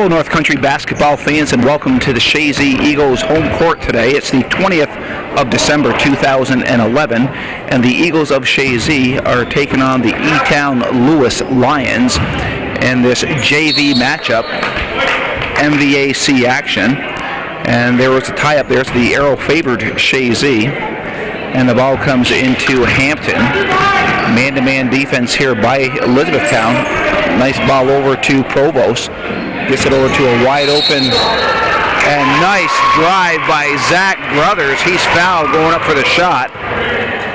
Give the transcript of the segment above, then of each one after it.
Hello, North Country basketball fans, and welcome to the Chazy Eagles home court today. It's the 20th of December 2011, and the Eagles of Chazy are taking on the E-Town Lewis Lions in this JV matchup, MVAC action. And there was a tie-up there, so the arrow favored Chazy, and the ball comes into Hampton. Man-to-man defense here by Elizabethtown. Nice ball over to Provost. Gets it over to a wide open and nice drive by Zach Brothers. He's fouled going up for the shot.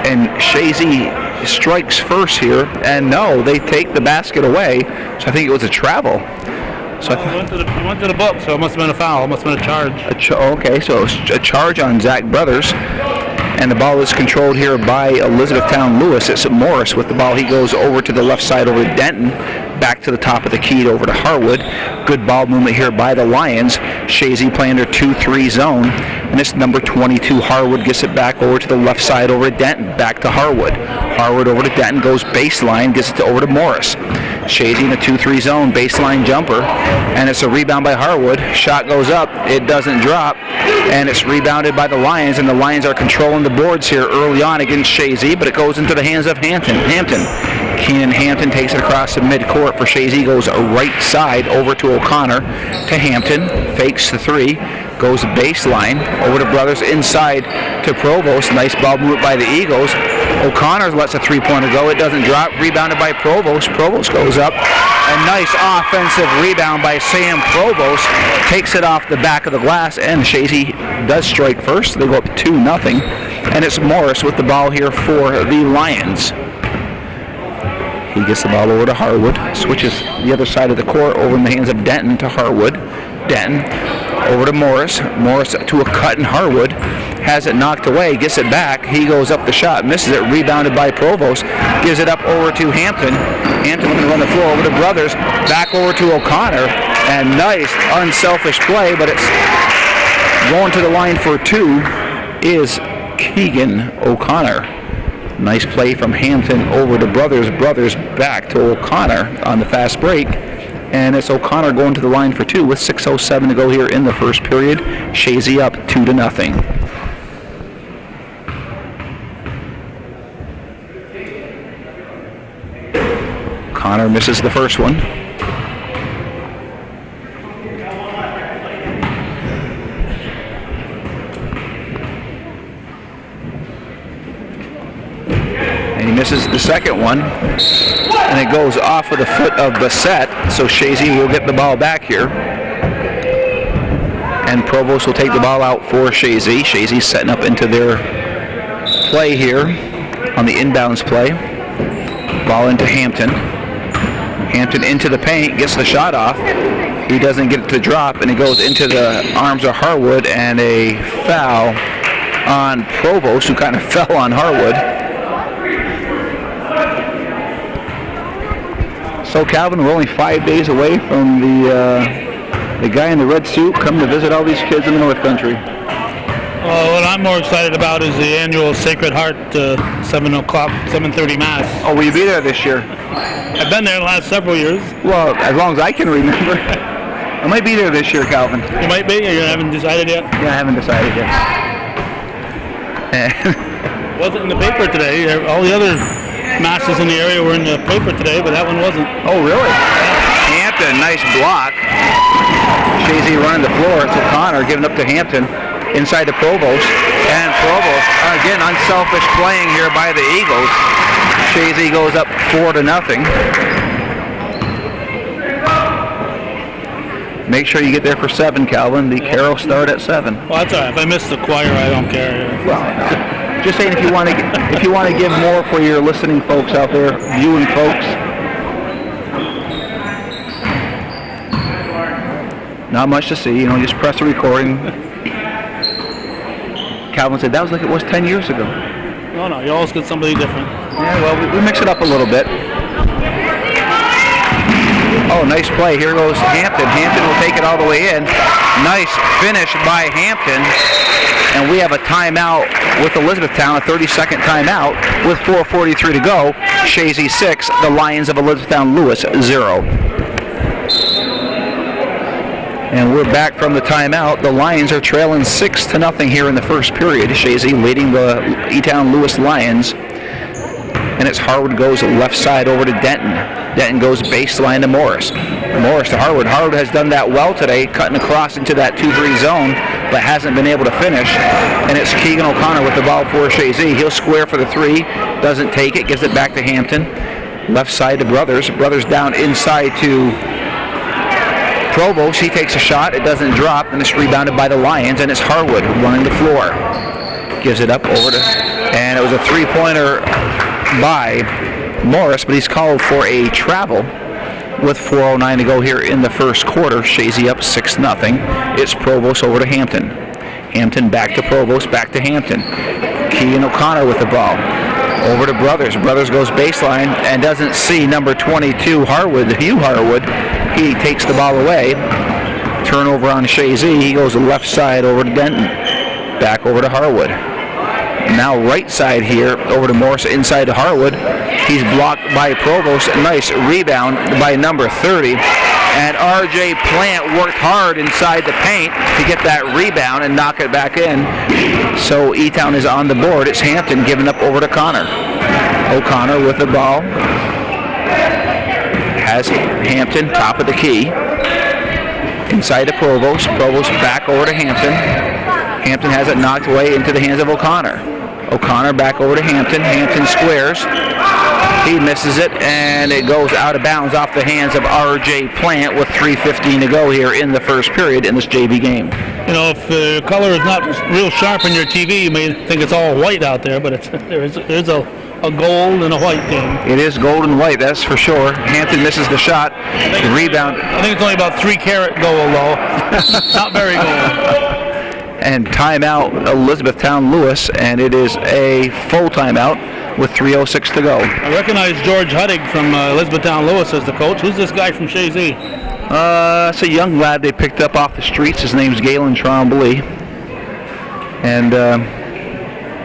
And Chazy strikes first here. And no, they take the basket away. So I think it was a travel. So it went to the book, so it must have been a foul. It must have been a charge. Okay, so a charge on Zach Brothers. And the ball is controlled here by Elizabethtown Lewis. It's Morris with the ball. He goes over to the left side over to Denton. Back to the top of the key over to Harwood. Good ball movement here by the Lions. Chazy playing their 2-3 zone. And this number 22, Harwood, gets it back over to the left side over to Denton. Back to Harwood. Harwood over to Denton, goes baseline, gets it over to Morris. Chazy in the 2-3 zone, baseline jumper. And it's a rebound by Harwood. Shot goes up. It doesn't drop. And it's rebounded by the Lions. And the Lions are controlling the boards here early on against Chazy, but it goes into the hands of Hampton. Keenan Hampton takes it across the midcourt for Chazy, goes right side over to O'Connor to Hampton, fakes the three, goes baseline over to Brothers inside to Provost. Nice ball movement by the Eagles. O'Connor lets a three-pointer go. It doesn't drop. Rebounded by Provost. Provost goes up. A nice offensive rebound by Sam Provost. Takes it off the back of the glass, and Chazy does strike first. They go up 2-0. And it's Morris with the ball here for the Lions. He gets the ball over to Harwood, switches the other side of the court over in the hands of Denton to Harwood. Denton over to Morris. Morris to a cut, and Harwood has it knocked away, gets it back. He goes up the shot, misses it, rebounded by Provost. Gives it up over to Hampton. Hampton going to run the floor over to Brothers. Back over to O'Connor, and nice unselfish play, but it's going to the line for two is Keegan O'Connor. Nice play from Hampton over to Brothers. Brothers back to O'Connor on the fast break. And it's O'Connor going to the line for two with 6:07 to go here in the first period. Chazy up 2-0. O'Connor misses the first one. He misses the second one, and it goes off of the foot of Bassett, so Chazy will get the ball back here. And Provost will take the ball out for Chazy. Chazy's setting up into their play here on the inbounds play. Ball into Hampton. Hampton into the paint, gets the shot off. He doesn't get it to drop, and it goes into the arms of Harwood, and a foul on Provost, who kind of fell on Harwood. So Calvin, we're only 5 days away from the guy in the red suit coming to visit all these kids in the North Country. What I'm more excited about is the annual Sacred Heart 7:30 Mass. Oh, will you be there this year? I've been there the last several years. Well, as long as I can remember. I might be there this year, Calvin. You might be? You haven't decided yet? Yeah, I haven't decided yet. It wasn't in the paper today. All the other masses in the area were in the paper today, but that one wasn't. Oh, really? Hampton, nice block. Chazy running the floor. It's O'Connor giving up to Hampton inside the Provost. And Provost, again, unselfish playing here by the Eagles. Chazy goes up 4-0. Make sure you get there for 7, Calvin. The carols start at 7. Well, that's all right. If I miss the choir, I don't care. Well, just saying, if you want to give more for your listening folks out there, viewing folks. Not much to see, just press the recording. Calvin said that was like it was 10 years ago. No, you always get somebody different. Yeah, well, we mix it up a little bit. Oh, nice play. Here goes Hampton. Hampton will take it all the way in. Nice finish by Hampton. And we have a timeout with Elizabethtown, a 30-second timeout with 4:43 to go. Chazy 6, the Lions of Elizabethtown Lewis 0. And we're back from the timeout. The Lions are trailing 6-0 here in the first period. Chazy leading the E-Town Lewis Lions. And it's Harwood goes left side over to Denton. Denton goes baseline to Morris. Morris to Harwood. Harwood has done that well today, cutting across into that 2-3 zone, but hasn't been able to finish. And it's Keegan O'Connor with the ball for Chazy. He'll square for the 3, doesn't take it, gives it back to Hampton. Left side to Brothers. Brothers down inside to Provost. He takes a shot, it doesn't drop, and it's rebounded by the Lions, and it's Harwood running the floor. Gives it up over to, and it was a 3-pointer by Morris, but he's called for a travel with 4:09 to go here in the first quarter. Chazy up 6-0. It's Provost over to Hampton. Hampton back to Provost, back to Hampton. Keegan O'Connor with the ball. Over to Brothers. Brothers goes baseline and doesn't see number 22 Harwood, Hugh Harwood. He takes the ball away. Turnover on Chazy. He goes left side over to Denton. Back over to Harwood. Now right side here over to Morris, inside to Harwood. He's blocked by Provost. A nice rebound by number 30. And R.J. Plant worked hard inside the paint to get that rebound and knock it back in. So E-Town is on the board. It's Hampton giving up over to Connor. O'Connor with the ball. Has Hampton top of the key. Inside to Provost. Provost back over to Hampton. Hampton has it knocked away into the hands of O'Connor. O'Connor back over to Hampton. Hampton squares. He misses it, and it goes out of bounds off the hands of R.J. Plant with 3:15 to go here in the first period in this JV game. You know, if the color is not real sharp on your TV, you may think it's all white out there, but there's a gold and a white game. It is gold and white, that's for sure. Hampton misses the shot. The rebound. I think it's only about 3-carat gold, though. Not very gold. And timeout Elizabethtown Lewis, and it is a full timeout with 3:06 to go. I recognize George Huddig from Elizabethtown Lewis as the coach. Who's this guy from Chazy? It's a young lad they picked up off the streets. His name's Galen Trombley. And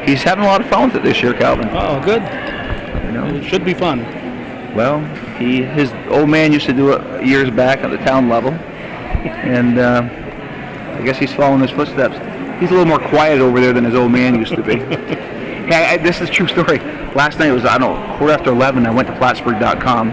he's having a lot of fun with it this year, Calvin. Oh, good. You know? It should be fun. Well, his old man used to do it years back at the town level. And I guess he's following his footsteps. He's a little more quiet over there than his old man used to be. Yeah, this is a true story. Last night it was, 11:15. I went to Plattsburgh.com,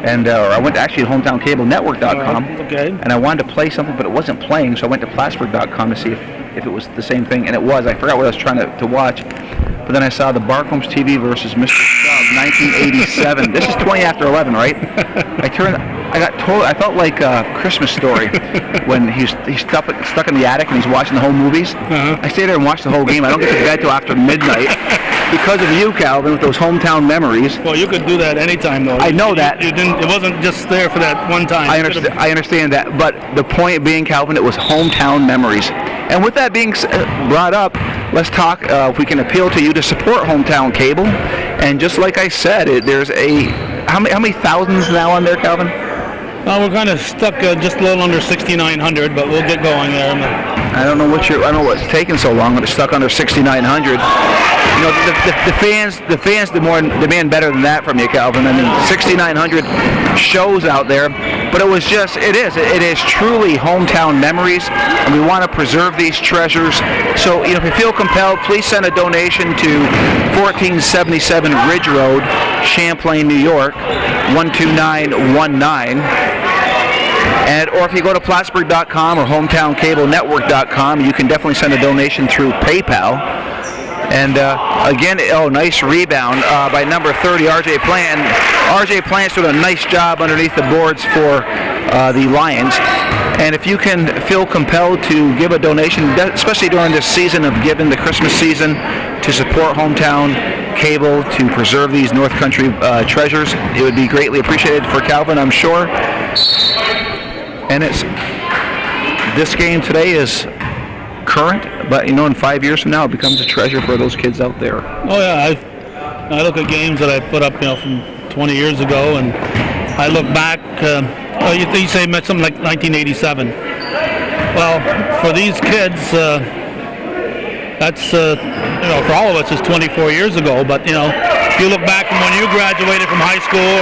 and I went to actually HometownCableNetwork.com, okay. And I wanted to play something, but it wasn't playing, so I went to Plattsburgh.com to see if it was the same thing, and it was. I forgot what I was trying to watch, but then I saw the Barcombs TV versus Mr. Stubb, 1987. This is 20 after 11, right? I got told. I felt like a Christmas Story when he's stuck in the attic and he's watching the whole movies. Uh-huh. I stay there and watch the whole game. I don't get to bed till after midnight because of you, Calvin, with those hometown memories. Well, you could do that anytime, though. I know that. You didn't. It wasn't just there for that one time. I understand that, but the point being, Calvin, it was hometown memories. And with that being brought up, let's talk. If we can appeal to you to support Hometown Cable, and just like I said, there's how many thousands now on there, Calvin? We're kind of stuck just a little under 6,900, but we'll get going there. I don't know what's taking so long. It's stuck under 6,900. You know, the fans demand better than that from you, Calvin. I mean, 6,900 shows out there, but it is truly hometown memories, and we want to preserve these treasures. So, you know, if you feel compelled, please send a donation to 1477 Ridge Road, Champlain, New York, 12919. Or if you go to Plattsburgh.com or HometownCableNetwork.com, you can definitely send a donation through PayPal. And again, nice rebound by number 30, R.J. Plant. R.J. Plant's doing a nice job underneath the boards for the Lions. And if you can feel compelled to give a donation, especially during this season of giving, the Christmas season, to support Hometown Cable, to preserve these North Country treasures, it would be greatly appreciated for Calvin, I'm sure. And this game today is current, but you know, in 5 years from now, it becomes a treasure for those kids out there. Oh yeah, I look at games that I put up, you know, from 20 years ago, and I look back. You say something like 1987. Well, for these kids, that's you know, for all of us, it's 24 years ago. But you know, if you look back from when you graduated from high school,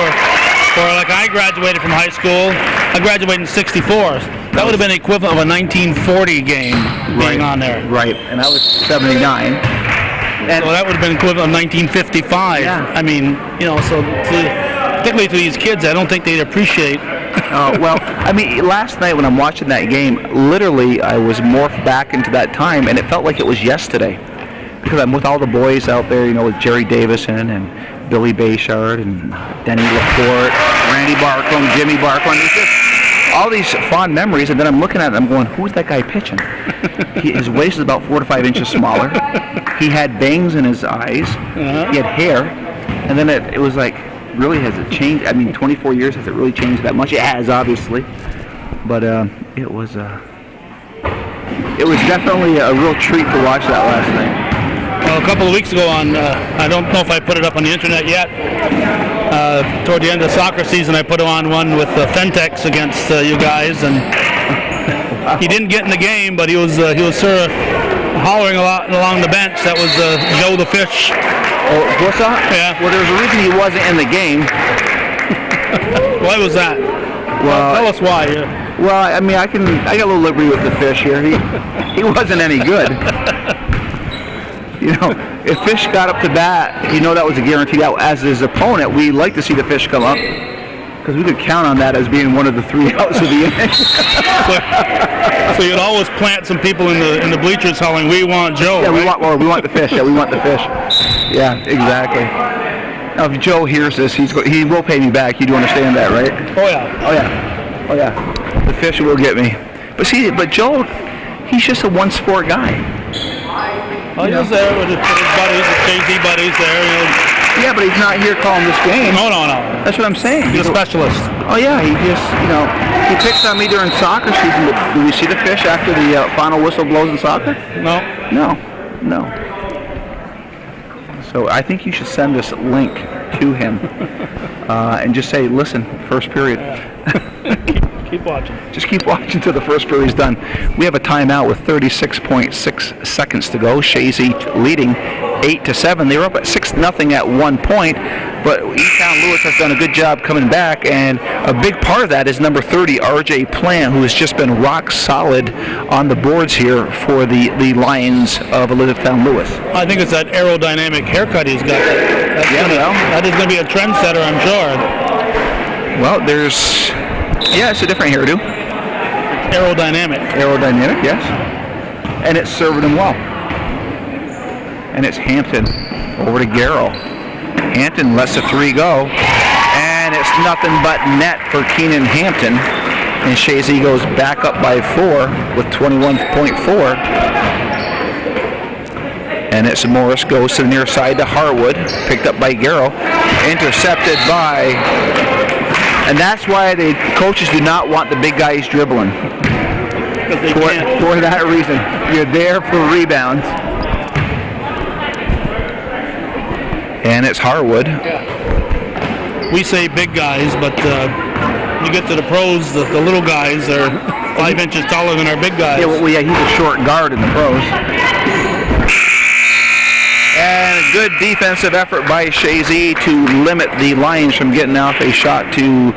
or like I graduated from high school, I graduated in '64. That would have been equivalent of a 1940 game being on there. Right, and that was 79. And so that would have been equivalent of 1955. Yeah. I mean, so particularly to these kids, I don't think they'd appreciate. Well, I mean, last night when I'm watching that game, literally I was morphed back into that time, and it felt like it was yesterday. Because I'm with all the boys out there, with Jerry Davison and Billy Bayshard and Denny Laporte, Randy Barcombe, Jimmy Barcombe. It's just all these fond memories, and then I'm looking at it and I'm going, who's that guy pitching? His waist is about 4 to 5 inches smaller. He had bangs in his eyes. He had hair. And then it was like, really, has it changed? I mean, 24 years, has it really changed that much? It has, obviously. But it was definitely a real treat to watch that last night. Well, a couple of weeks ago I don't know if I put it up on the internet yet, toward the end of the soccer season I put on one with Fentex against you guys, and he didn't get in the game, but he was sort of hollering a lot along the bench. That was Joe the Fish. Oh, what's that? Yeah. Well, there's a reason he wasn't in the game. Why was that? Well, tell us why. Well, I mean, I got a little liberty with the Fish here. He wasn't any good. If Fish got up to bat, that was a guarantee. That as his opponent, we like to see the Fish come up because we could count on that as being one of the 3 outs of the inning. So you'd always plant some people in the bleachers hollering, "We want Joe." Yeah, right? we want the Fish. Yeah, we want the Fish. Yeah, exactly. Now, if Joe hears this, he will pay me back. You do understand that, right? Oh yeah. Oh yeah. The Fish will get me. But Joe, he's just a one-sport guy. Oh, he was there with his buddies, his Chazy buddies there. Yeah, but he's not here calling this game. No. That's what I'm saying. He's a specialist. Oh yeah, he just, he picks on me during soccer season. But do we see the Fish after the final whistle blows in soccer? No. So I think you should send this link to him and just say, listen, first period. Keep watching. Just keep watching until the first period is done. We have a timeout with 36.6 seconds to go. Chazy leading 8-7. They were up at 6-0 at one point, but Easttown Lewis has done a good job coming back, and a big part of that is number 30, R.J. Plant, who has just been rock solid on the boards here for the Lions of Elizabethtown Lewis. I think it's that aerodynamic haircut he's got. That is going to be a trendsetter, I'm sure. Well, it's a different hairdo. Aerodynamic, yes. And it's serving him well. And it's Hampton over to Garrow. Hampton lets the 3 go. And it's nothing but net for Keenan Hampton. And Chazy goes back up by 4 with 21.4. And it's Morris goes to the near side to Harwood. Picked up by Garrow. Intercepted by... And that's why the coaches do not want the big guys dribbling. For that reason. You're there for rebounds. And it's Harwood. Yeah. We say big guys, but you get to the pros, the little guys are 5 inches taller than our big guys. Yeah, he's a short guard in the pros. And a good defensive effort by Chazy to limit the Lions from getting off a shot to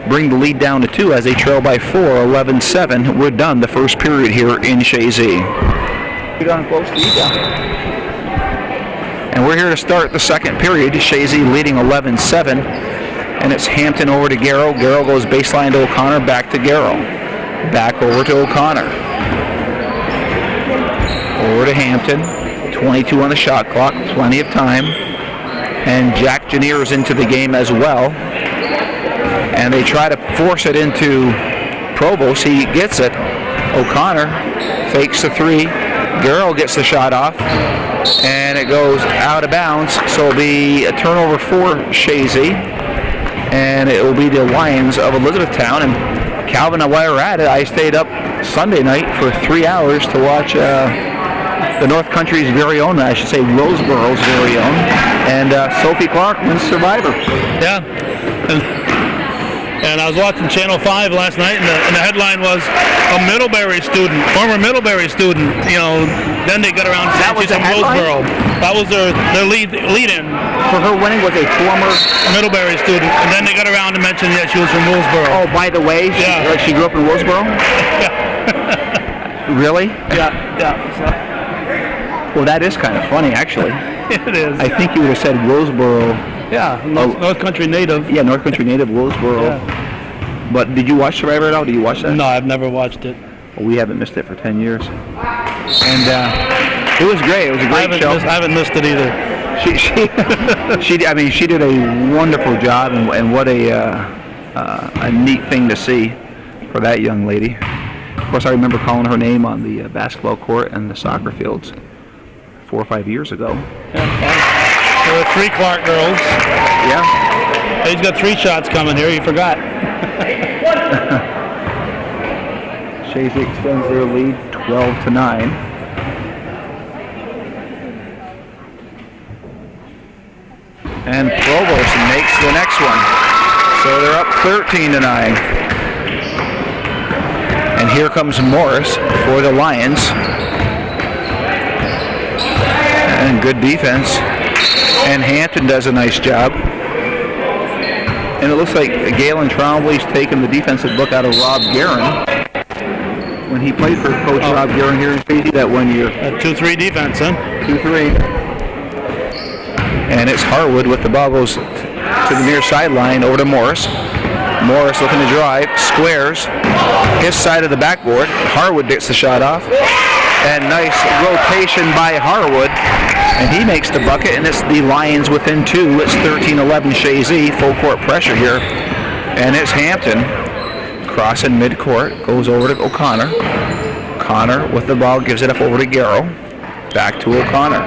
bring the lead down to 2 as they trail by 4, 11-7. We're done the first period here in Chazy. We're done close to you down. And we're here to start the second period. Chazy leading 11-7. And it's Hampton over to Garrow. Garrow goes baseline to O'Connor, back to Garrow. Back over to O'Connor. Over to Hampton. 22 on the shot clock, plenty of time. And Jack Janier's into the game as well. And they try to force it into Provost. He gets it. O'Connor fakes the 3. Garrow gets the shot off. And it goes out of bounds. So it'll be a turnover for Chazy. And it will be the Lions of Elizabethtown. And Calvin, while we're at it, I stayed up Sunday night for 3 hours to watch the North Country's very own, I should say Roseboro's very own, and Sophie Clark wins Survivor. Yeah, And I was watching Channel 5 last night, and the headline was a Middlebury student, former Middlebury student. You know, then they got around to That was she's the from headline? Roseboro. That was their lead-in. For her winning was a former... Middlebury student, and then they got around to mention that she was from Roseboro. Oh, by the way, she grew up in Roseboro? Really? Yeah. Well, that is kind of funny, actually. It is. I think you would have said Roseboro. Yeah, North Country native. Yeah, North Country native, Roseboro. Yeah. But did you watch Survivor at all? Did you watch that? No, I've never watched it. Well, we haven't missed it for 10 years. And it was great. It was a great show. I haven't missed it either. She did a wonderful job, and what a neat thing to see for that young lady. Of course, I remember calling her name on the basketball court and the soccer fields 4 or 5 years ago. There were 3 Clark girls. Yeah. He's got 3 shots coming here. You forgot. Chazy extends their lead 12-9. And Provost makes the next one. So they're up 13-9. And here comes Morris for the Lions. And good defense. And Hampton does a nice job. And it looks like Galen Trombley's taken the defensive book out of Rob Guerin. When he played for Coach Rob Guerin here in Chazy that 1 year. 2-3 defense, huh? 2-3. And it's Harwood with the ball goes to the near sideline over to Morris. Morris looking to drive, squares, his side of the backboard. Harwood gets the shot off. And nice rotation by Harwood. And he makes the bucket, and it's the Lions within 2. It's 13-11 Chazy, full court pressure here. And it's Hampton crossing midcourt, goes over to O'Connor. O'Connor with the ball, gives it up over to Garrow. Back to O'Connor.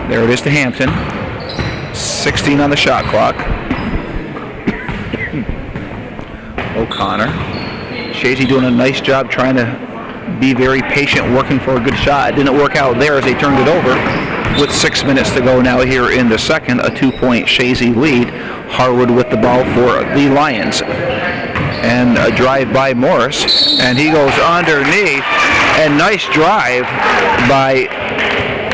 There it is to Hampton. 16 on the shot clock. O'Connor. Chazy doing a nice job trying to be very patient, working for a good shot. It didn't work out there as they turned it over. With 6 minutes to go now here in the second, a 2-point Chazy lead. Harwood with the ball for the Lions. And a drive by Morris, and he goes underneath. And nice drive by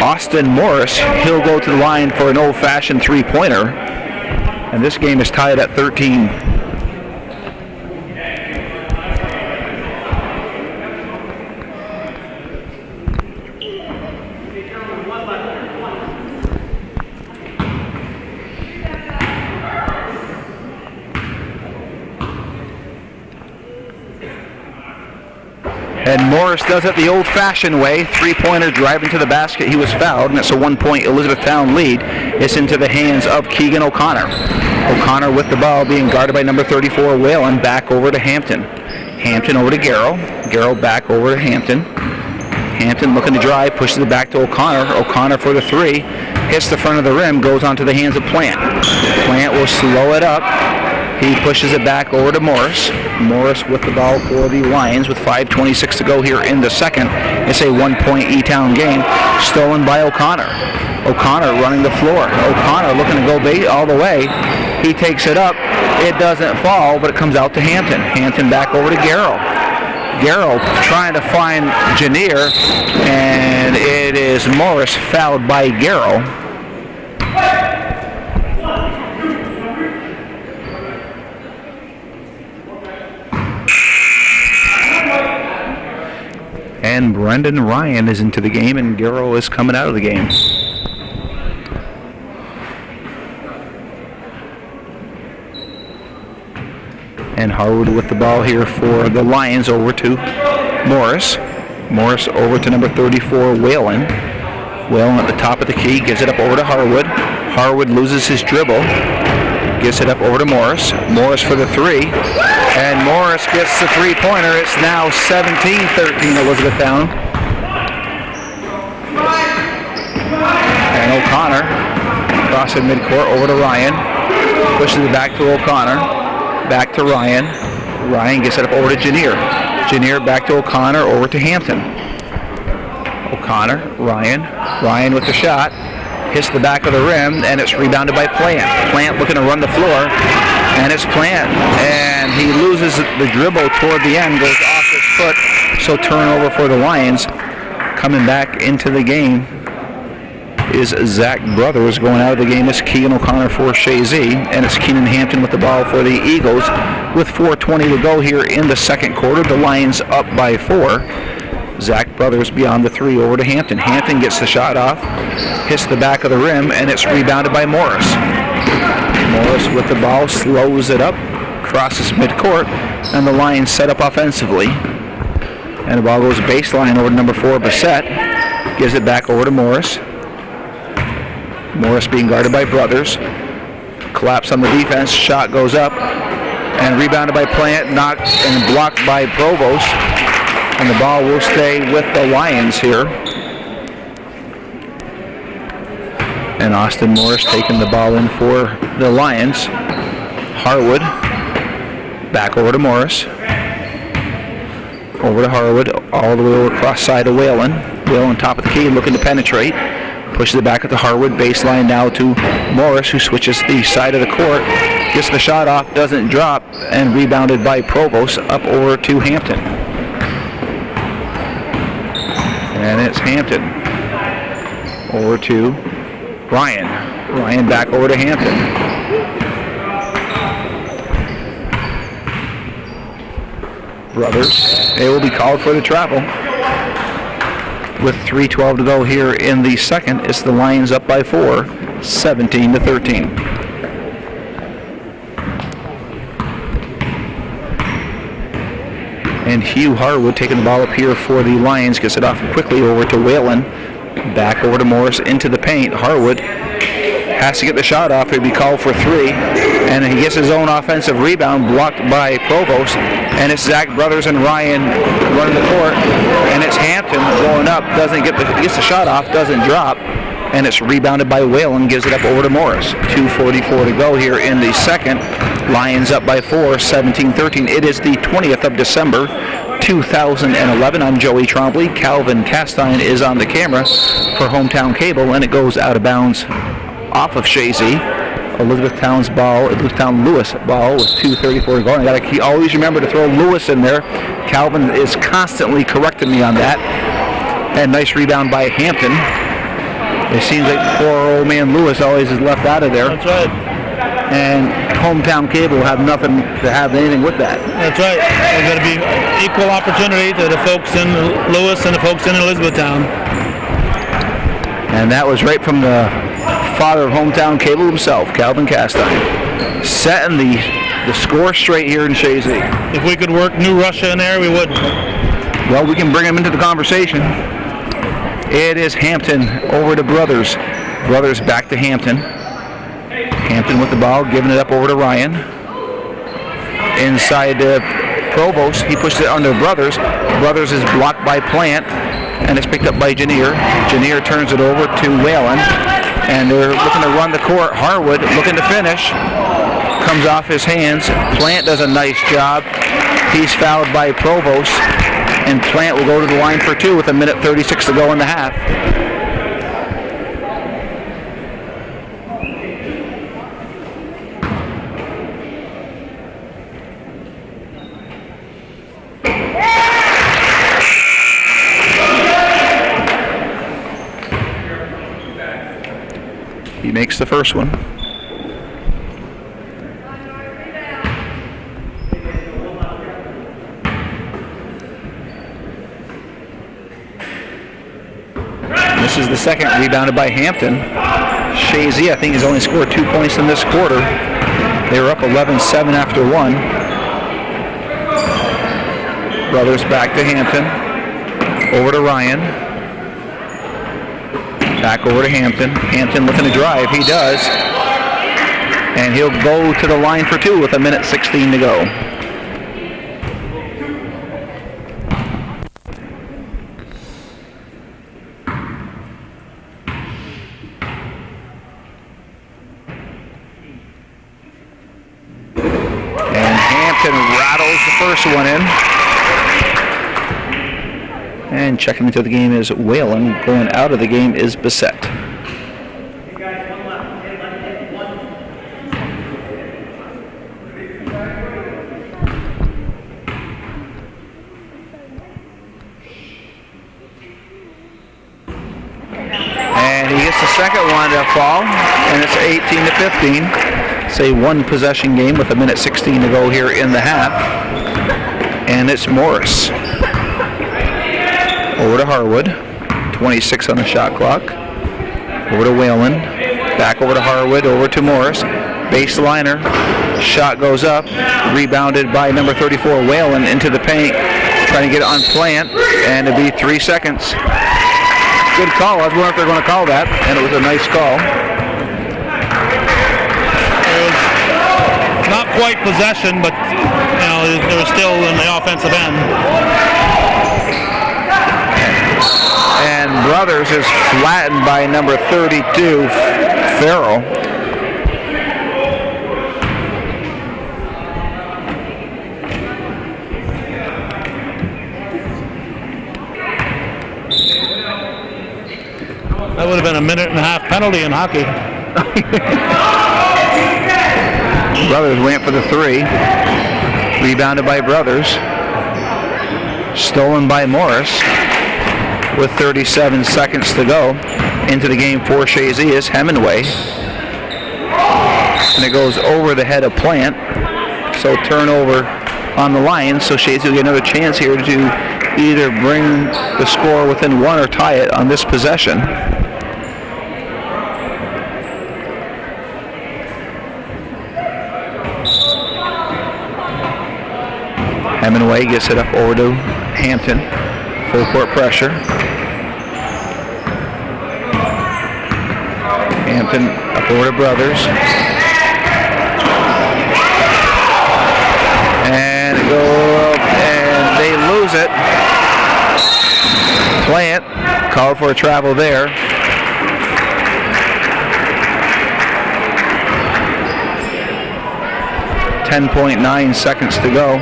Austin Morris. He'll go to the line for an old-fashioned 3-pointer. And this game is tied at 13. And Morris does it the old-fashioned way. 3-pointer driving to the basket. He was fouled, and it's a 1-point Elizabethtown lead. It's into the hands of Keegan O'Connor. O'Connor with the ball being guarded by number 34, Whalen, back over to Hampton. Hampton over to Garrow. Garrow back over to Hampton. Hampton looking to drive, pushes it back to O'Connor. O'Connor for the 3. Hits the front of the rim, goes onto the hands of Plant. Plant will slow it up. He pushes it back over to Morris. Morris with the ball for the Lions with 5:26 to go here in the second. It's a 1-point E-Town game. Stolen by O'Connor. O'Connor running the floor. O'Connor looking to go all the way. He takes it up. It doesn't fall, but it comes out to Hampton. Hampton back over to Garrow. Garrow trying to find Janier, and it is Morris fouled by Garrow. And Brendan Ryan is into the game, and Garrow is coming out of the game. And Harwood with the ball here for the Lions over to Morris. Morris over to number 34, Whalen. Whalen at the top of the key, gives it up over to Harwood. Harwood loses his dribble, gives it up over to Morris. Morris for the 3. And Morris gets the 3-pointer. It's now 17-13 Elizabethtown. And O'Connor crossing midcourt over to Ryan. Pushes it back to O'Connor. Back to Ryan. Ryan gets it up over to Janier. Janier back to O'Connor, over to Hampton. O'Connor, Ryan. Ryan with the shot. Hits the back of the rim, and it's rebounded by Plant. Plant looking to run the floor. And it's Plant, and he loses the dribble toward the end, goes off his foot, so turnover for the Lions. Coming back into the game is Zach Brothers. Going out of the game is Keegan O'Connor for Chazy, and it's Keenan Hampton with the ball for the Eagles with 4:20 to go here in the second quarter. The Lions up by 4. Zach Brothers beyond the 3 over to Hampton. Hampton gets the shot off, hits the back of the rim, and it's rebounded by Morris. Morris with the ball, slows it up, crosses midcourt, and the Lions set up offensively. And the ball goes baseline over to number 4, Bassett. Gives it back over to Morris. Morris being guarded by Brothers. Collapse on the defense, shot goes up, and rebounded by Plant, knocked and blocked by Provost. And the ball will stay with the Lions here. And Austin Morris taking the ball in for the Lions. Harwood back over to Morris. Over to Harwood, all the way over across side of Whalen. Whalen top of the key, looking to penetrate. Pushes it back at the Harwood baseline now to Morris, who switches the side of the court. Gets the shot off, doesn't drop, and rebounded by Provost up over to Hampton. And it's Hampton over to Ryan. Ryan back over to Hampton. Brothers, they will be called for the travel. With 3:12 to go here in the second, it's the Lions up by 4, 17-13. And Hugh Harwood taking the ball up here for the Lions, gets it off quickly over to Whalen. Back over to Morris into the paint. Harwood has to get the shot off. He'll be called for 3. And he gets his own offensive rebound blocked by Provost. And it's Zach Brothers and Ryan running the court. And it's Hampton going up. Gets the shot off, doesn't drop. And it's rebounded by Whalen, gives it up over to Morris. 2:44 to go here in the second. Lions up by 4, 17-13. It is the 20th of December, 2011. I'm Joey Trombley. Calvin Castine is on the camera for Hometown Cable, and it goes out of bounds off of Chazy. Elizabethtown Lewis ball with 2:34 to go. And I gotta always remember to throw Lewis in there. Calvin is constantly correcting me on that. And nice rebound by Hampton. It seems like poor old man Lewis always is left out of there. That's right. And Hometown Cable will have nothing to have anything with that. That's right. There's going to be equal opportunity to the folks in Lewis and the folks in Elizabethtown. And that was right from the father of Hometown Cable himself, Calvin Castine. Setting the score straight here in Chazy. If we could work New Russia in there, we would. Well, we can bring him into the conversation. It is Hampton over to Brothers. Brothers back to Hampton. Hampton with the ball, giving it up over to Ryan. Inside Provost, he pushes it under Brothers. Brothers is blocked by Plant, and it's picked up by Janier. Janier turns it over to Whalen, and they're looking to run the court. Harwood looking to finish. Comes off his hands. Plant does a nice job. He's fouled by Provost, and Plant will go to the line for 2 with 1:36 to go in the half. He makes the first one. This is the second, rebounded by Hampton. Chazy, I think, has only scored 2 points in this quarter. They were up 11-7 after 1. Brothers back to Hampton. Over to Ryan. Back over to Hampton. Hampton looking to drive. He does. And he'll go to the line for 2 with 1:16 to go. And Hampton rattles the first one in. And checking into the game is Whalen. Going out of the game is Bassett. second one to fall, and it's 18 to 15. It's a one possession game with 1:16 to go here in the half. And it's Morris. Over to Harwood. 26 on the shot clock. Over to Whalen. Back over to Harwood. Over to Morris. Baseliner. Shot goes up. Rebounded by number 34, Whalen, into the paint. Trying to get it on Plant. And it'll be 3 seconds. Good call. I was wondering if they're going to call that. And it was a nice call. Not quite possession, but they were still in the offensive end. And Brothers is flattened by number 32, Farrell. That would have been a 1.5-minute penalty in hockey. Brothers went for the three. Rebounded by Brothers. Stolen by Morris. With 37 seconds to go. Into the game for Chazy is Hemingway. And it goes over the head of Plant. So turnover on the line. So Chazy will get another chance here to either bring the score within one or tie it on this possession. Hemingway gets it up over to Hampton. Full court pressure. Hampton up over to Brothers. And go up, and they lose it. Plant called for a travel there. .9 seconds to go.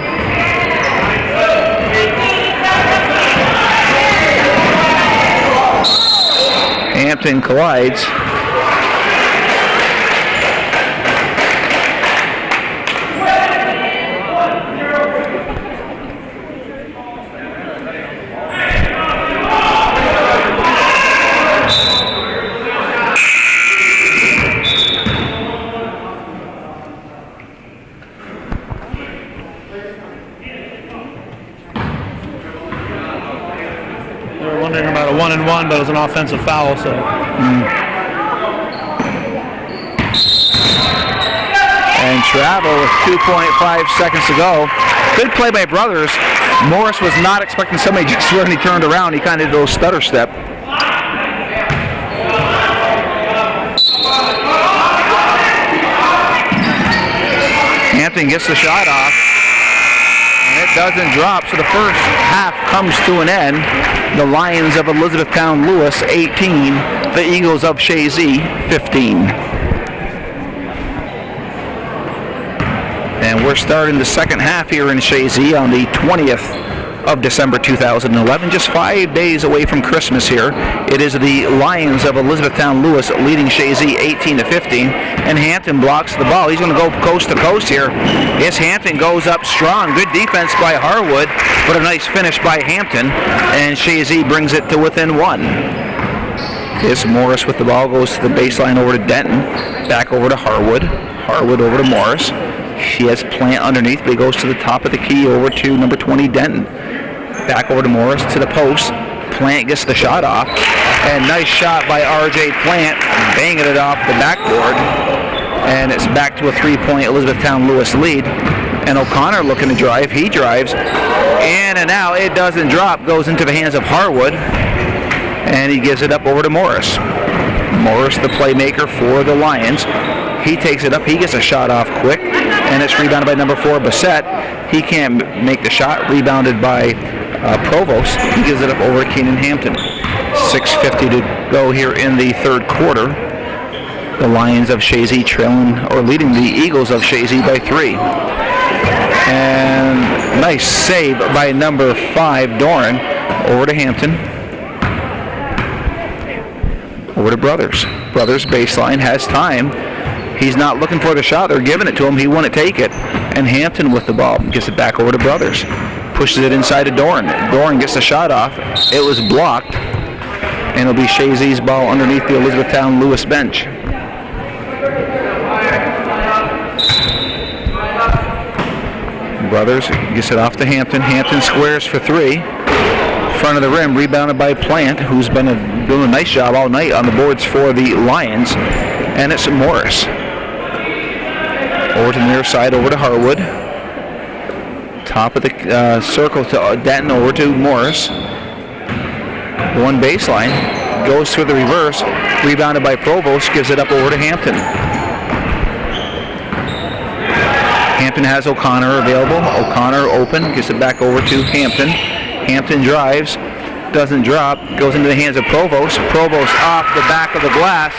Hampton collides. About a 1-and-1, but it was an offensive foul, so. And travel with 2.5 seconds to go. Good play by Brothers. Morris was not expecting somebody just when he turned around. He kind of did a little stutter step. Hampton gets the shot off. And it doesn't drop, so the first half comes to an end. The Lions of Elizabethtown Lewis 18, the Eagles of Chazy 15. And we're starting the second half here in Chazy on the 20th of December 2011, just 5 days away from Christmas here. It is the Lions of Elizabethtown Lewis leading Chazy 18 to 15, and Hampton blocks the ball. He's going to go coast to coast here. Yes, Hampton goes up strong. Good defense by Harwood, but a nice finish by Hampton, and Chazy brings it to within one. Yes, Morris with the ball goes to the baseline over to Denton, back over to Harwood. Harwood over to Morris. He has Plant underneath, but he goes to the top of the key over to number 20, Denton. Back over to Morris to the post. Plant gets the shot off. And nice shot by R.J. Plant, banging it off the backboard. And it's back to a 3-point Elizabethtown Lewis lead. And O'Connor looking to drive. He drives. In and out. It doesn't drop. Goes into the hands of Harwood. And he gives it up over to Morris. Morris, the playmaker for the Lions. He takes it up. He gets a shot off quick. And it's rebounded by number 4, Bassett. He can't make the shot. Rebounded by Provost. He gives it up over to Keenan Hampton. 6:50 to go here in the third quarter. The Lions of Chazy trailing or leading the Eagles of Chazy by 3. And nice save by number 5, Doran. Over to Hampton. Over to Brothers. Brothers baseline, has time. He's not looking for the shot. They're giving it to him. He wouldn't take it. And Hampton with the ball. Gets it back over to Brothers. Pushes it inside to Doran. Doran gets the shot off. It was blocked. And it'll be Chazy's ball underneath the Elizabethtown Lewis bench. Brothers gets it off to Hampton. Hampton squares for 3. Front of the rim, rebounded by Plant, who's been doing a nice job all night on the boards for the Lions. And it's Morris. Over to the near side, over to Harwood. Top of the circle to Denton, over to Morris. One baseline, goes through the reverse, rebounded by Provost, gives it up over to Hampton. Hampton has O'Connor available. O'Connor open, gets it back over to Hampton. Hampton drives, doesn't drop, goes into the hands of Provost. Provost off the back of the glass.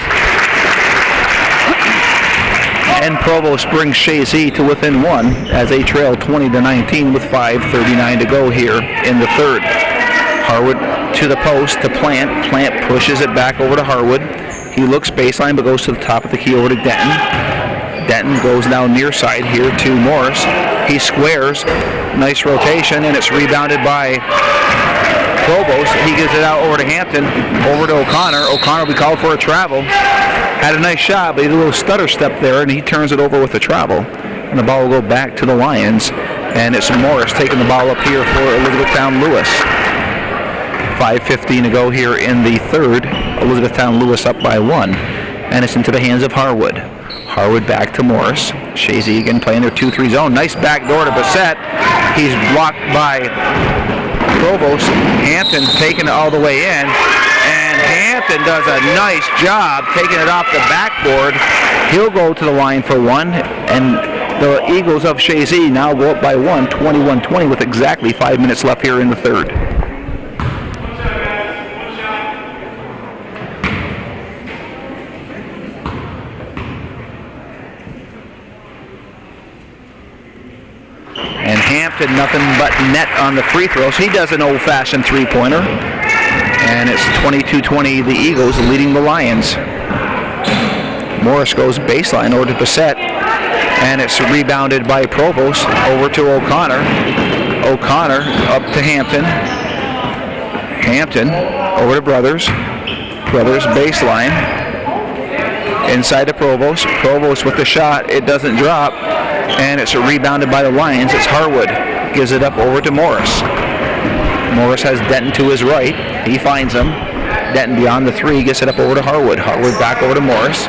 And Provost brings Chazy to within 1 as they trail 20-19 with 5:39 to go here in the third. Harwood to the post to Plant. Plant pushes it back over to Harwood. He looks baseline but goes to the top of the key over to Denton. Denton goes now near side here to Morris. He squares. Nice rotation, and it's rebounded by Provost. He gives it out over to Hampton, over to O'Connor. O'Connor will be called for a travel. Had a nice shot, but he did a little stutter step there, and he turns it over with a travel. And the ball will go back to the Lions, and it's Morris taking the ball up here for Elizabethtown Lewis. 5:15 to go here in the third. Elizabethtown Lewis up by 1, and it's into the hands of Harwood. Harwood back to Morris. Chazy again playing their 2-3 zone. Nice backdoor to Bassett. He's blocked by Provost. Hampton taking it all the way in. And Hampton does a nice job taking it off the backboard. He'll go to the line for 1. And the Eagles of Chazy now go up by 1, 21-20 with exactly 5 minutes left here in the third. And Hampton nothing but net on the free throws. He does an old-fashioned three-pointer. And it's 22-20, the Eagles leading the Lions. Morris goes baseline over to Bassett. And it's rebounded by Provost over to O'Connor. O'Connor up to Hampton. Hampton over to Brothers. Brothers baseline. Inside to Provost. Provost with the shot. It doesn't drop. And it's rebounded by the Lions. It's Harwood. Gives it up over to Morris. Morris has Denton to his right. He finds him. Denton beyond the 3. Gets it up over to Harwood. Harwood back over to Morris.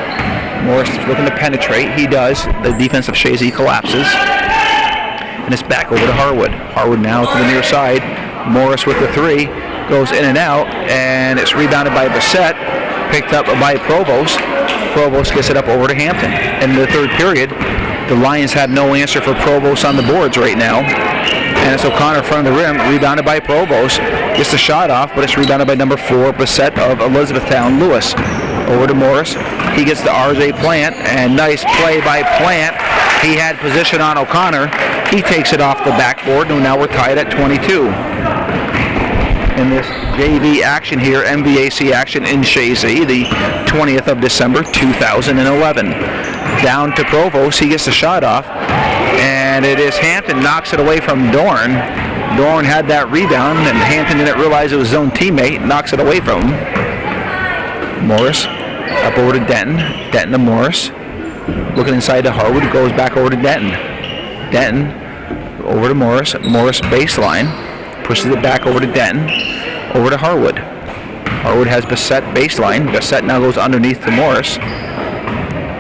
Morris is looking to penetrate. He does. The defense of Chazy collapses. And it's back over to Harwood. Harwood now to the near side. Morris with the 3. Goes in and out. And it's rebounded by Bassett. Picked up by Provost. Provost gets it up over to Hampton. In the third period, the Lions have no answer for Provost on the boards right now. And it's O'Connor in front of the rim, rebounded by Provost. Gets the shot off, but it's rebounded by number 4, Bassett of Elizabethtown Lewis. Over to Morris. He gets the RJ Plant, and nice play by Plant. He had position on O'Connor. He takes it off the backboard, and now we're tied at 22. In this JV action here, MVAC action in Chazy, the 20th of December, 2011. Down to Provost. He gets the shot off. And it is Hampton knocks it away from Dorn. Dorn had that rebound, and Hampton didn't realize it was his own teammate. Knocks it away from him. Morris up over to Denton. Denton to Morris. Looking inside to Harwood. Goes back over to Denton. Denton over to Morris. Morris baseline. Pushes it back over to Denton. Over to Harwood. Harwood has Bassett baseline. Bassett now goes underneath to Morris.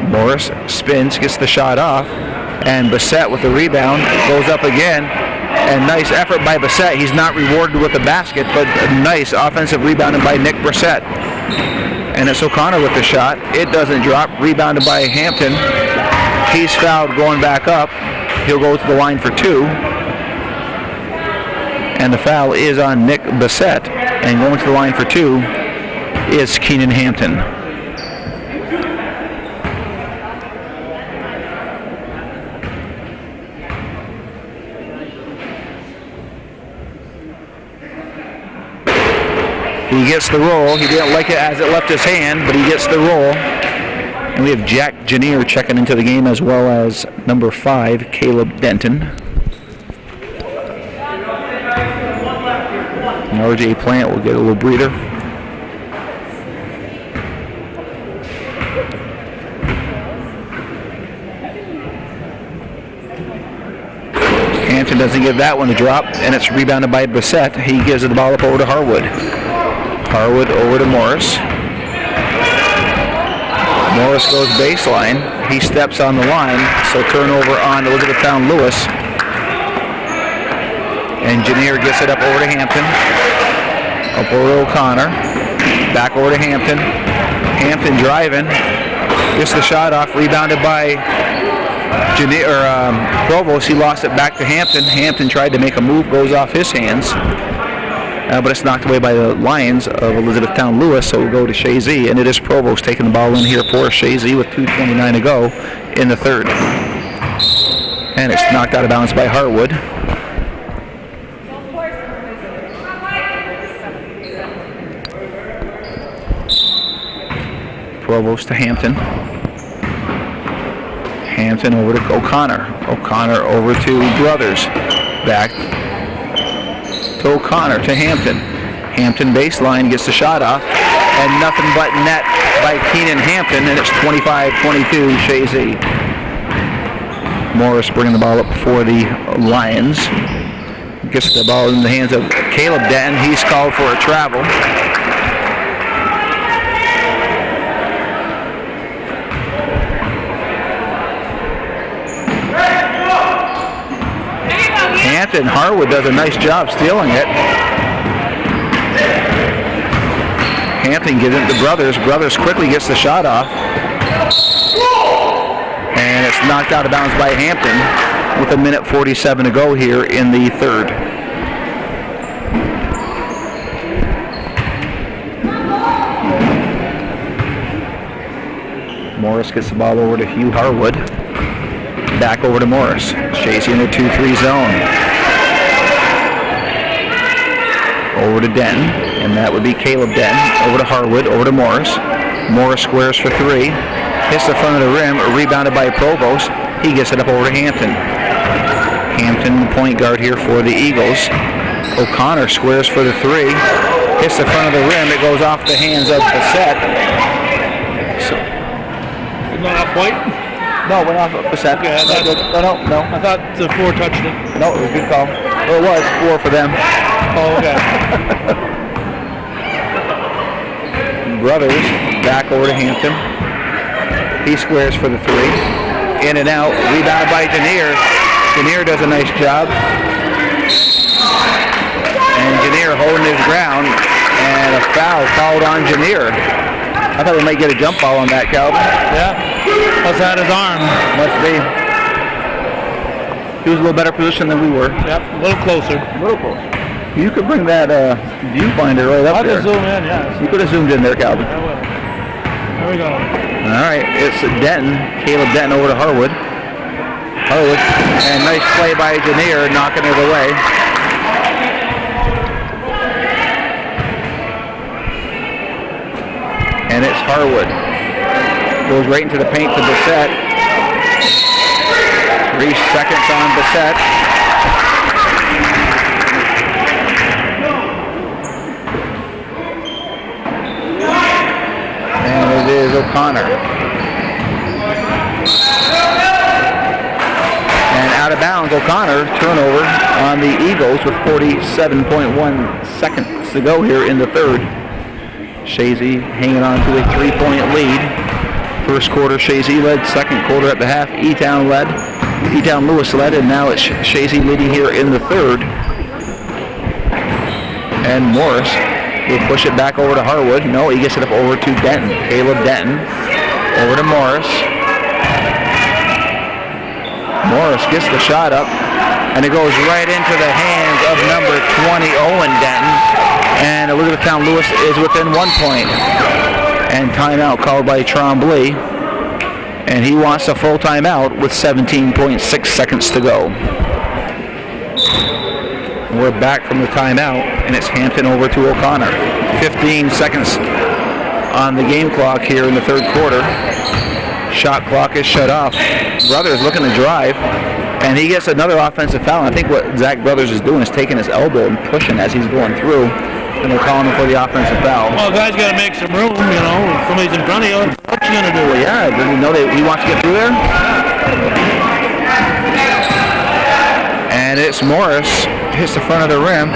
Morris spins, gets the shot off. And Bassett with the rebound goes up again. And nice effort by Bassett. He's not rewarded with the basket, but a nice offensive rebounding by Nick Bassett. And it's O'Connor with the shot. It doesn't drop. Rebounded by Hampton. He's fouled going back up. He'll go to the line for 2. And the foul is on Nick Bassett. And going to the line for 2 is Keenan Hampton. He gets the roll. He didn't like it as it left his hand, but he gets the roll. And we have Jack Janier checking into the game, as well as number 5, Caleb Denton. And RJ Plant will get a little breather. doesn't give that one a drop, and it's rebounded by Bissett. He gives the ball up over to Harwood. Harwood over to Morris. Morris goes baseline. He steps on the line, so turnover on Elizabethtown Lewis. And Janier gets it up over to Hampton. Up over to O'Connor. Back over to Hampton. Hampton driving. Gets the shot off. Rebounded by Provost. He lost it back to Hampton. Hampton tried to make a move. Goes off his hands. But it's knocked away by the Lions of Elizabethtown Lewis, so we'll go to Chazy, and it is Provost taking the ball in here for Chazy with 2:29 to go in the third. And it's knocked out of bounds by Harwood. Provost to Hampton. Hampton over to O'Connor. O'Connor over to Brothers. Back to O'Connor to Hampton. Hampton baseline gets the shot off, and nothing but net by Keenan Hampton, and it's 25-22 Chazy. Morris bringing the ball up for the Lions. Gets the ball in the hands of Caleb Denton. He's called for a travel. Hampton, Harwood does a nice job stealing it. Hampton gives it to Brothers. Brothers quickly gets the shot off. And it's knocked out of bounds by Hampton with 1:47 to go here in the third. Morris gets the ball over to Hugh Harwood. Back over to Morris. Chazy in the 2-3 zone. Over to Denton, and that would be Caleb Denton. Over to Harwood, over to Morris. Morris squares for three. Hits the front of the rim, rebounded by Provost. He gets it up over to Hampton. Hampton, the point guard here for the Eagles. O'Connor squares for the three. Hits the front of the rim. It goes off the hands of Bissett. Not up white? No, we're not Bissett. Okay, No. I thought the 4 touched it. No, it was a good call. Well, it was 4 for them. Oh, okay. Brothers back over to Hampton. He squares for the three. In and out. Rebounded by Janier. Janier does a nice job. And Janier holding his ground. And a foul called on Janier. I thought we might get a jump ball on that, Calvin. Yeah. Must have had his arm. Must be. He was a little better position than we were. Yep, a little closer. A little closer. You could bring that viewfinder right up there. I can zoom in, yeah. You could have zoomed in there, Calvin. I will. There we go. All right, it's Denton. Caleb Denton over to Harwood. Harwood, and nice play by Janier, knocking it away. And it's Harwood. Goes right into the paint to Bissett. 3 seconds on Bissett. And it is O'Connor. And out of bounds, O'Connor, turnover on the Eagles with 47.1 seconds to go here in the third. Chazy hanging on to a 3-point lead. First quarter, Chazy led. Second quarter at the half, E-Town led. E-Town Lewis led, and now it's Chazy leading here in the third. And Morris will push it back over to Harwood. No, he gets it up over to Denton. Caleb Denton over to Morris. Morris gets the shot up, and it goes right into the hands of number 20, Owen Denton. And Elizabethtown Lewis is within 1 point. And timeout called by Trombley. And he wants a full timeout with 17.6 seconds to go. We're back from the timeout, and it's Hampton over to O'Connor. 15 seconds on the game clock here in the third quarter. Shot clock is shut off. Brothers looking to drive, and he gets another offensive foul. I think what Zach Brothers is doing is taking his elbow and pushing as he's going through, and they're calling him for the offensive foul. Well, guys got to make some room, you know. If somebody's in front of you, what you going to do? Well, yeah, does he know that he wants to get through there? And And it's Morris, hits the front of the rim.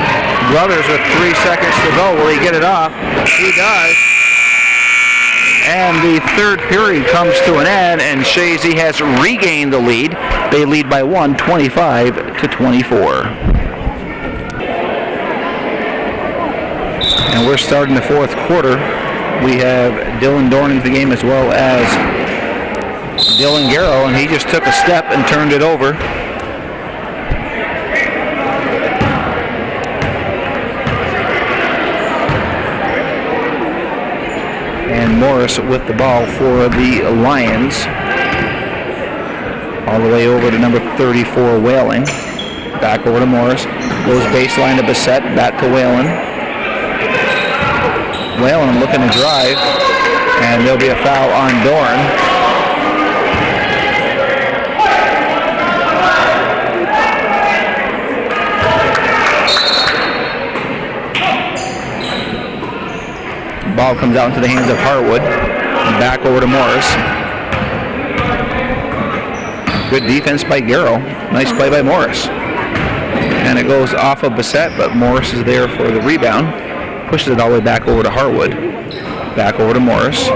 Brothers with 3 seconds to go. Will he get it off? He does. And the third period comes to an end, and Chazy has regained the lead. They lead by 1, 25-24. And we're starting the fourth quarter. We have Dylan Dorn into the game as well as Dylan Garrow, and he just took a step and turned it over. And Morris with the ball for the Lions. All the way over to number 34, Whalen. Back over to Morris. Goes baseline to Bissett, back to Whalen. Whalen looking to drive, and there'll be a foul on Dorn. Ball comes out into the hands of Harwood. Back over to Morris. Good defense by Garrow. Nice play by Morris. And it goes off of Bissett, but Morris is there for the rebound. Pushes it all the way back over to Harwood. Back over to Morris.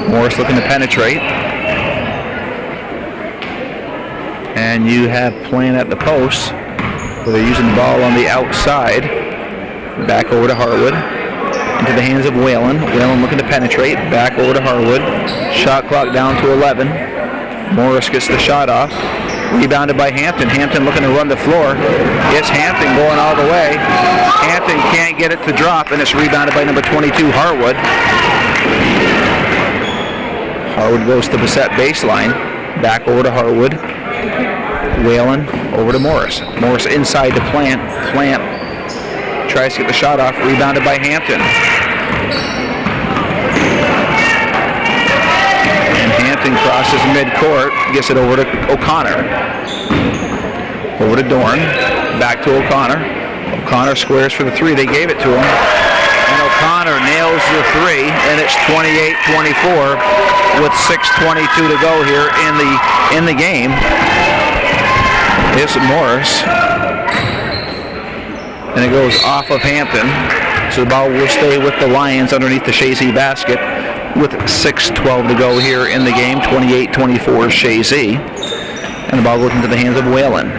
Morris looking to penetrate. And you have playing at the post, where they're using the ball on the outside. Back over to Harwood. Into the hands of Whalen. Whalen looking to penetrate. Back over to Harwood. Shot clock down to 11. Morris gets the shot off. Rebounded by Hampton. Hampton looking to run the floor. It's Hampton going all the way. Hampton can't get it to drop, and it's rebounded by number 22, Harwood. Harwood goes to Bissett baseline. Back over to Harwood. Whalen over to Morris. Morris inside to Plant. Plant tries to get the shot off. Rebounded by Hampton. Hampton crosses midcourt, gets it over to O'Connor. Over to Dorn, back to O'Connor. O'Connor squares for the three. They gave it to him. And O'Connor nails the three, and it's 28-24 with 6:22 to go here in the game. It's Morris. And it goes off of Hampton. So the ball will stay with the Lions underneath the Chazy basket, with 6:12 to go here in the game. 28-24 Chazy. And the ball goes into the hands of Whalen.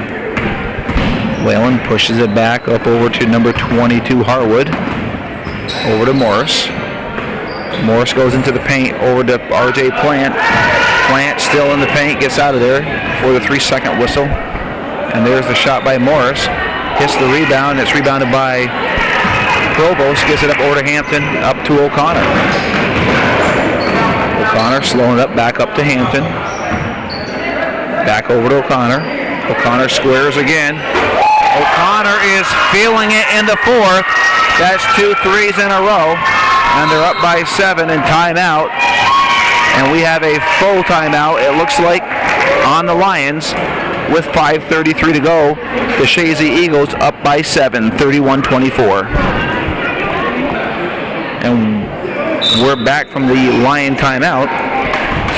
Whalen pushes it back up over to number 22 Harwood. Over to Morris. Morris goes into the paint over to RJ Plant. Plant still in the paint, gets out of there for the 3-second whistle. And there's the shot by Morris. Hits the rebound. It's rebounded by Provost. Gets it up over to Hampton, up to O'Connor. O'Connor slowing it up, back up to Hampton. Back over to O'Connor. O'Connor squares again. O'Connor is feeling it in the fourth. That's 2 threes in a row. And they're up by 7 in timeout. And we have a full timeout, it looks like, on the Lions with 5:33 to go. The Chazy Eagles up by 7, 31-24. And we're back from the Lion timeout.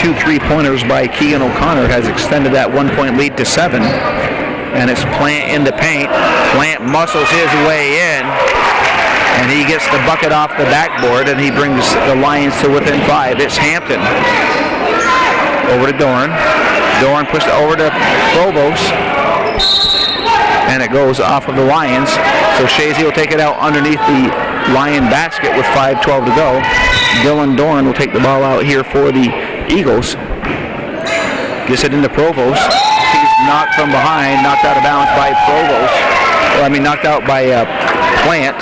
2 3-pointers by Keegan O'Connor has extended that 1-point lead to 7. And it's Plant in the paint. Plant muscles his way in. And he gets the bucket off the backboard, and he brings the Lions to within 5. It's Hampton. Over to Dorn. Dorn pushed it over to Provost. And it goes off of the Lions. So Chazy will take it out underneath the Lion basket with 5:12 to go. Dylan Dorn will take the ball out here for the Eagles. Gets it into Provost. He's knocked from behind, knocked out of bounds by Provost. Well, I mean, knocked out by Plant.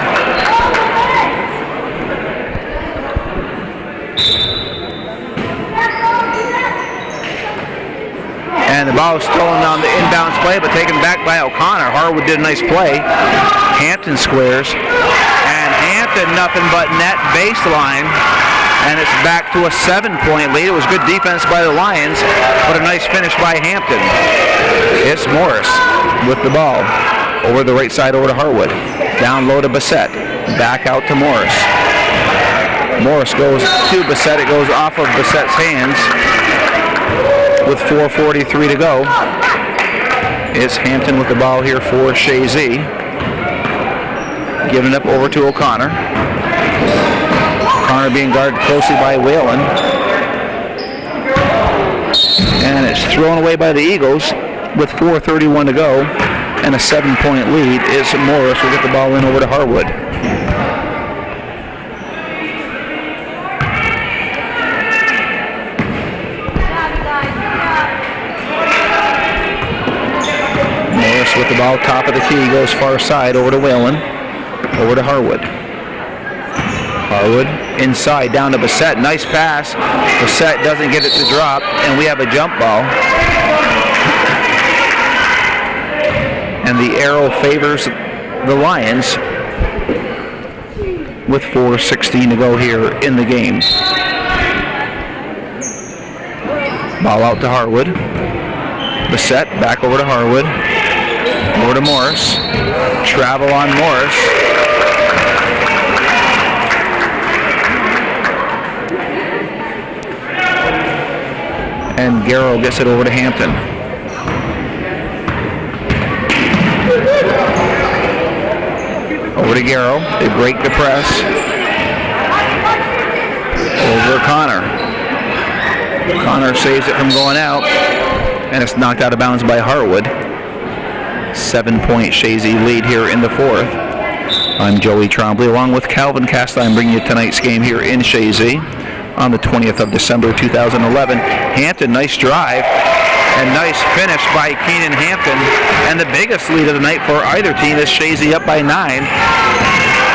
And the ball is stolen on the inbounds play, but taken back by O'Connor. Harwood did a nice play. Hampton squares. And Hampton nothing but net baseline. And it's back to a 7-point lead. It was good defense by the Lions, but a nice finish by Hampton. It's Morris with the ball. Over the right side over to Harwood. Down low to Bissett. Back out to Morris. Morris goes to Bissett. It goes off of Bissett's hands with 4:43 to go. It's Hampton with the ball here for Chazy. Giving it up over to O'Connor. O'Connor being guarded closely by Whalen. And it's thrown away by the Eagles with 4:31 to go. And a 7-point lead is Morris will get the ball in over to Harwood. Morris with the ball, top of the key, goes far side over to Whalen, over to Harwood. Harwood inside, down to Bissett. Nice pass. Bissett doesn't get it to drop, and we have a jump ball. And the arrow favors the Lions with 4:16 to go here in the game. Ball out to Harwood. Bissett back over to Harwood. Over to Morris. Travel on Morris. And Garrow gets it over to Hampton. Over to Garrow. They break the press. Over to Connor. Connor saves it from going out. And it's knocked out of bounds by Harwood. 7-point Chazy lead here in the fourth. I'm Joey Trombley along with Calvin Castine bringing you tonight's game here in Chazy on the 20th of December 2011. Hampton, nice drive. And nice finish by Keenan Hampton. And the biggest lead of the night for either team is Chazy up by 9.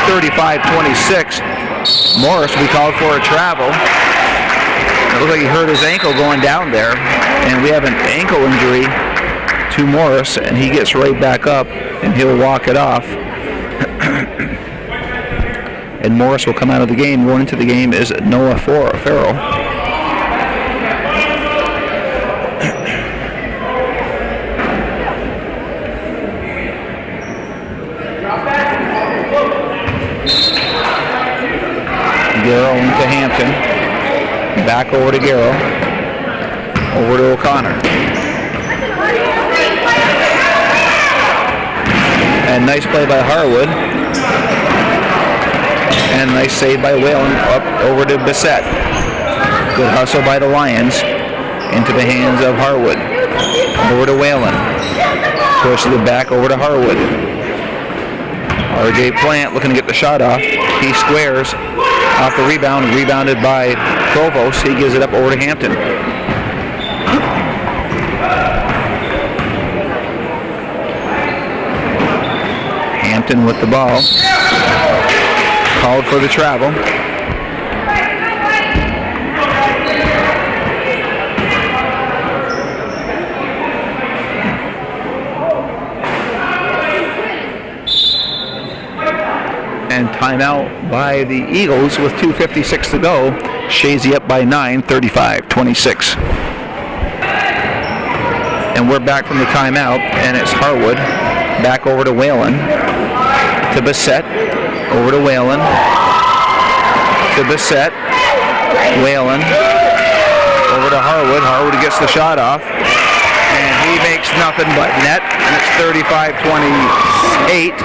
35-26. Morris, we called for a travel. It looked like he hurt his ankle going down there. And we have an ankle injury to Morris. And he gets right back up and he'll walk it off. And Morris will come out of the game. Going into the game is Noah Farrell. Garrow into Hampton. Back over to Garrow. Over to O'Connor. And nice play by Harwood. And nice save by Whalen up over to Bissett. Good hustle by the Lions. Into the hands of Harwood. Over to Whalen. Pushes it back over to Harwood. R.J. Plant looking to get the shot off. He squares off the rebound. Rebounded by Provost. He gives it up over to Hampton. Hampton with the ball. Called for the travel. And timeout by the Eagles with 2:56 to go. Chazy up by 9, 35-26. And we're back from the timeout, and it's Harwood back over to Whalen, to Bissett, over to Whalen, to Bissett, Whalen, over to Harwood. Harwood gets the shot off, and he makes nothing but net, and it's 35-28.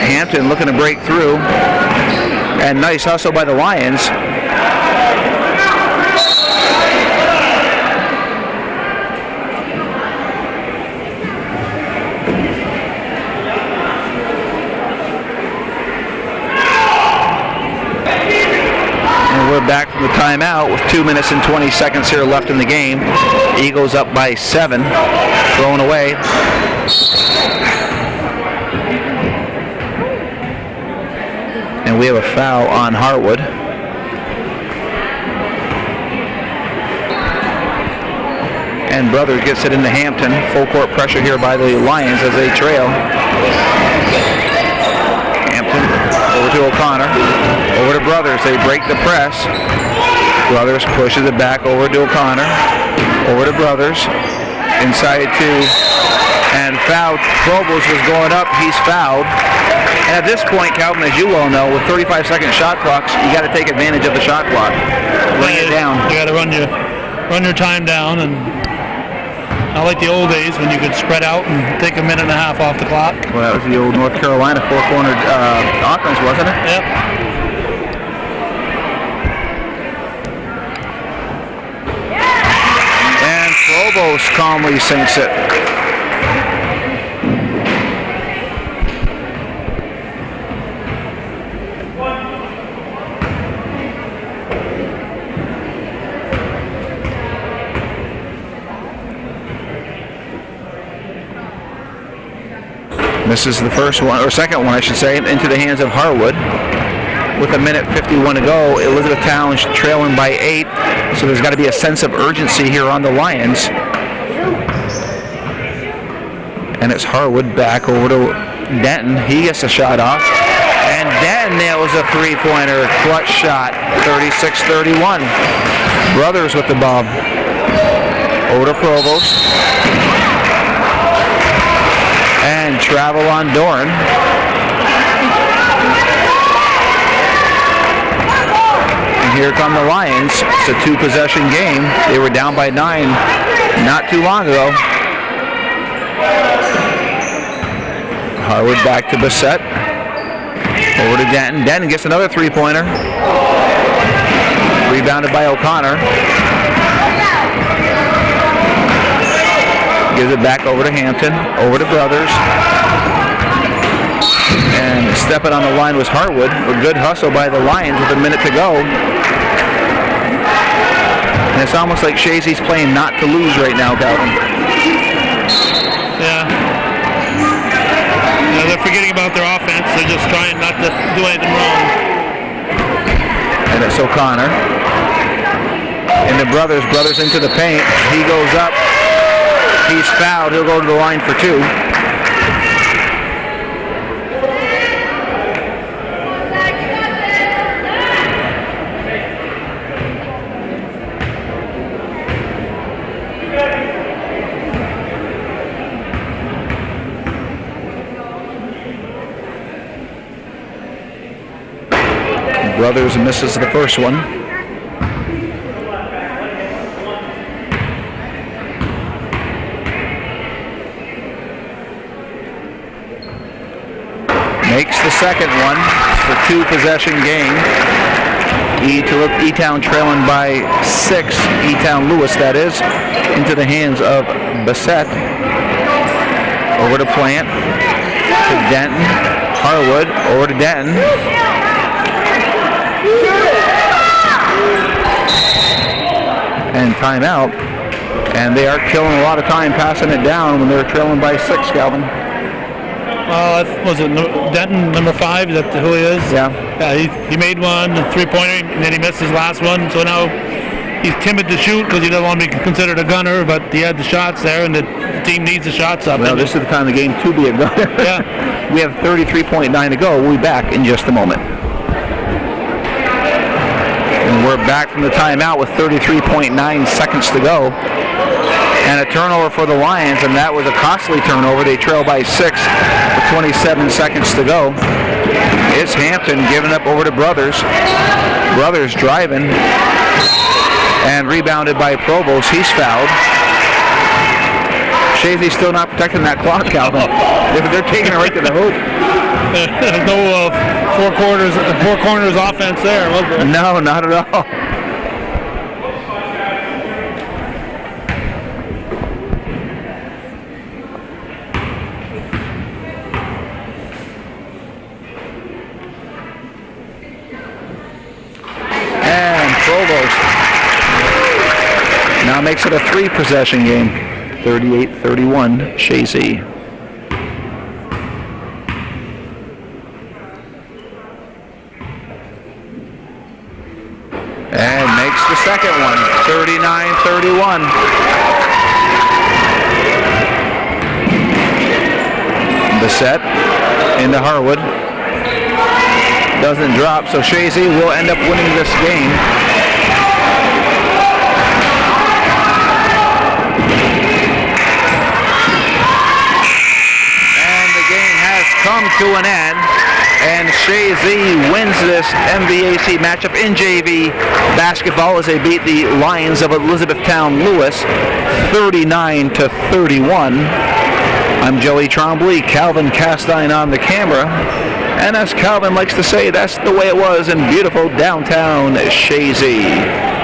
Hampton looking to break through, and nice hustle by the Lions. And we're back from the timeout with 2 minutes and 20 seconds here left in the game. Eagles up by 7, thrown away. And we have a foul on Harwood. And Brothers gets it into Hampton. Full court pressure here by the Lions as they trail. Hampton over to O'Connor. Over to Brothers. They break the press. Brothers pushes it back over to O'Connor. Over to Brothers. Inside two. And foul. Provost was going up. He's fouled. And at this point, Calvin, as you well know, with 35-second shot clocks, you got to take advantage of the shot clock. Bring it down. You got to run your time down, and Not like the old days when you could spread out and take a minute and a half off the clock. Well, that was the old North Carolina four-cornered offense, wasn't it? Yep. And Provost calmly sinks it. Misses the first one, or second one, I should say, into the hands of Harwood. With a minute 51 to go, Elizabethtown trailing by 8, so there's got to be a sense of urgency here on the Lions. And it's Harwood back over to Denton. He gets a shot off, and Denton nails a three-pointer, clutch shot, 36-31. Brothers with the ball. Over to Provost. And travel on Doran. And here come the Lions. It's a two-possession game. They were down by 9 not too long ago. Harwood back to Bissett. Over to Denton. Denton gets another three-pointer. Rebounded by O'Connor. Gives it back over to Hampton, over to Brothers. And stepping on the line was Harwood. A good hustle by the Lions with a minute to go. And it's almost like Chazy's playing not to lose right now, Calvin. Yeah. They're forgetting about their offense. They're just trying not to do anything wrong. And it's O'Connor. And the Brothers into the paint. He goes up. He's fouled. He'll go to the line for 2. Brothers misses the first one. Makes the second one. It's a two-possession game. E-Town trailing by 6. E-Town Lewis, that is, into the hands of Bissett. Over to Plant. To Denton. Harwood. Over to Denton. And timeout. And they are killing a lot of time passing it down when they're trailing by 6, Calvin. Was it Denton, number 5? Is that who he is? Yeah. He made one, a three-pointer, and then he missed his last one. So now he's timid to shoot because he doesn't want to be considered a gunner, but he had the shots there, and the team needs the shots up. Well, this is the time of the game to be a gunner. Yeah. We have 33.9 to go. We'll be back in just a moment. And we're back from the timeout with 33.9 seconds to go. And a turnover for the Lions, and that was a costly turnover. They trail by 6 with 27 seconds to go. It's Hampton giving up over to Brothers. Brothers driving and rebounded by Provost. He's fouled. Chazy's still not protecting that clock, Calvin. They're taking it right to the hoop. There's no four corners offense there, was there? No, not at all. Now makes it a 3-possession game. 38-31, Chazy. And makes the second one. 39-31. Bissett into Harwood. Doesn't drop, so Chazy will end up winning this game. Come to an end. And Chazy wins this MVAC matchup in JV basketball as they beat the Lions of Elizabethtown Lewis 39-31. I'm Joey Trombley, Calvin Castine on the camera. And as Calvin likes to say, that's the way it was in beautiful downtown Chazy.